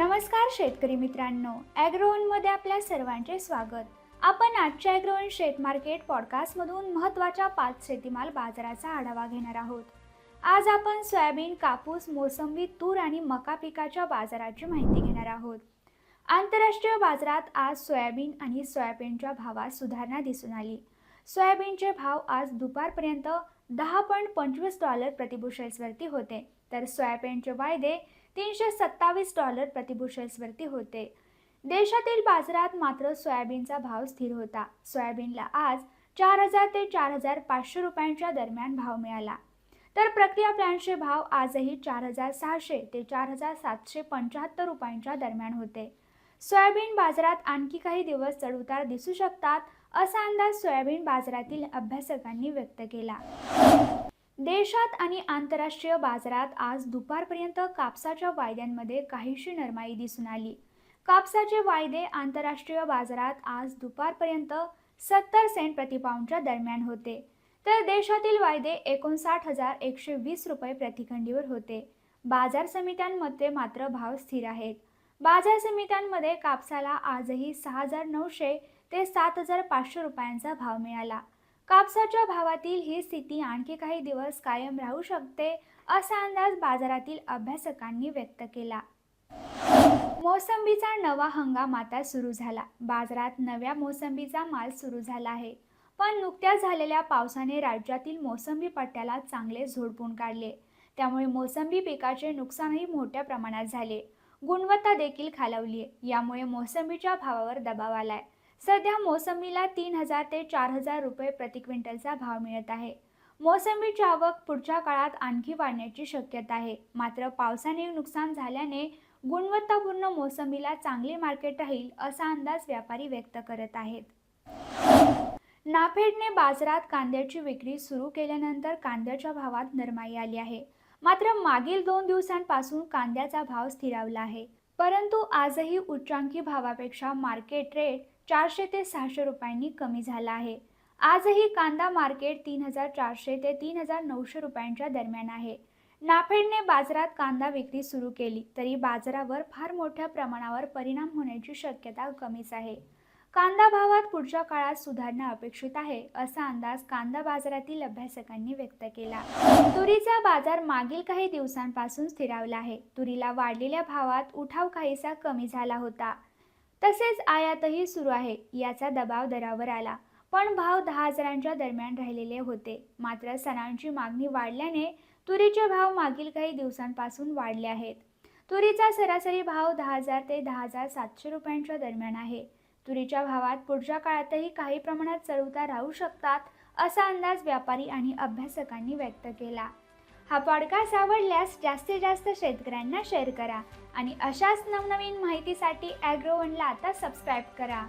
नमस्कार शेतकरी मित्रांनो, ॲग्रोवनमध्ये आपल्या सर्वांचे स्वागत। आपण आजच्या ॲग्रोवन शेत मार्केट पॉडकास्टमधून महत्त्वाच्या 5 शेतीमाल बाजाराचा आढावा घेणार आहोत। आज आपण सोयाबीन, कापूस, मोसंबी, तूर आणि मका पिकाच्या बाजाराची माहिती घेणार आहोत। आंतरराष्ट्रीय बाजारात आज सोयाबीन आणि सोयाबीनच्या भावात सुधारणा दिसून आली। सोयाबीनचे भाव आज दुपारपर्यंत $10.25 प्रतिबुशेल्सवरती होते, तर सोयाबीनचे वायदे $327 प्रतिबुशेल्सवरती होते। देशातील बाजारात मात्र सोयाबीनचा भाव स्थिर होता। सोयाबीनला आज 4000 ते 4500 रुपयांच्या दरम्यान भाव मिळाला, तर प्रक्रिया प्लांटचे भाव आजही 4600 ते 4775 रुपयांच्या दरम्यान होते। सोयाबीन बाजारात आणखी काही दिवस चढउतार दिसू शकतात, असा अंदाज सोयाबीन बाजारातील अभ्यासकांनी व्यक्त केला। देशात आणि आंतरराष्ट्रीय बाजारात आज दुपारपर्यंत कापसाच्या वायद्यांमध्ये काहीशी नरमाई दिसून आली। कापसाचे वायदे आंतरराष्ट्रीय बाजारात आज दुपारपर्यंत 70 सेंट प्रति पाऊंडच्या दरम्यान होते, तर देशातील वायदे 59,120 रुपये प्रतिखंडीवर होते। बाजार समित्यांमध्ये मात्र भाव स्थिर आहेत। बाजार समित्यांमध्ये कापसाला आजही 6,900 ते 7,500 रुपयांचा भाव मिळाला। कापसाच्या भावातील ही स्थिती आणखी काही दिवस कायम राहू शकते, असा अंदाज बाजारातील अभ्यासकांनी व्यक्त केला। मोसंबीचा नवा हंगाम आता सुरू झाला। बाजारात नव्या मोसंबीचा माल सुरू झाला आहे, पण नुकत्याच झालेल्या पावसाने राज्यातील मोसंबी पट्ट्याला चांगले झोडपून काढले, त्यामुळे मोसंबी पिकाचे नुकसानही मोठ्या प्रमाणात झाले। गुणवत्ता देखील खालावली, यामुळे मोसंबीच्या भावावर दबाव आलाय। सध्या मोसंबीला 3,000 ते 4,000 रुपये प्रति क्विंटलचा भाव मिळत आहे। मोसंबीची आवक पुढच्या काळात आणखी वाढण्याची शक्यता आहे, मात्र पावसाने नुकसान झाल्याने गुणवत्तापूर्ण मोसंबीला चांगले मार्केट राहील, असा अंदाज व्यापारी व्यक्त करत आहेत। नाफेडने बाजारात कांद्याची विक्री सुरू केल्यानंतर कांद्याच्या भावात नरमाई आली आहे, मात्र मागील 2 दिवसांपासून कांद्याचा भाव स्थिरावला आहे। परंतु आजही उच्चांकी भावापेक्षा मार्केट रेट 400 ते 600 रुपयांनी कमी झाला आहे। आजही कांदा मार्केट 3,400 ते 3,900 रुपयांच्या दरम्यान आहे। नाफेडने बाजारात कांदा विक्री सुरू केली तरी बाजारावर फार मोठ्या प्रमाणावर परिणाम होण्याची शक्यता कमीच आहे। कांदा भावात पुढच्या काळात सुधारणा अपेक्षित आहे, असा अंदाज कांदा बाजारातील अभ्यासकांनी व्यक्त केला। तुरीचा बाजार मागील काही दिवसांपासून स्थिरावला आहे। तुरीला वाढलेल्या भावात उठाव काहीसा कमी झाला होता, तसेच आयातही सुरू आहे, याचा दबाव दरावर आला, पण भाव 10,000च्या दरम्यान राहिलेले होते। मात्र सणांची मागणी वाढल्याने तुरीचे भाव मागील काही दिवसांपासून वाढले आहेत। तुरीचा सरासरी भाव 10,000 ते 10,700 रुपयांच्या दरम्यान आहे। तुरीच्या भावात पुढच्या काळातही काही प्रमाणात चढउतार राहू शकतात, असा अंदाज व्यापारी आणि अभ्यासकांनी व्यक्त केला। हा पॉडकास्ट आवडल्यास जास्तीत जास्त शेतकऱ्यांना शेअर करा आणि अशाच नवनवीन माहितीसाठी ॲग्रोवनला आता सबस्क्राईब करा।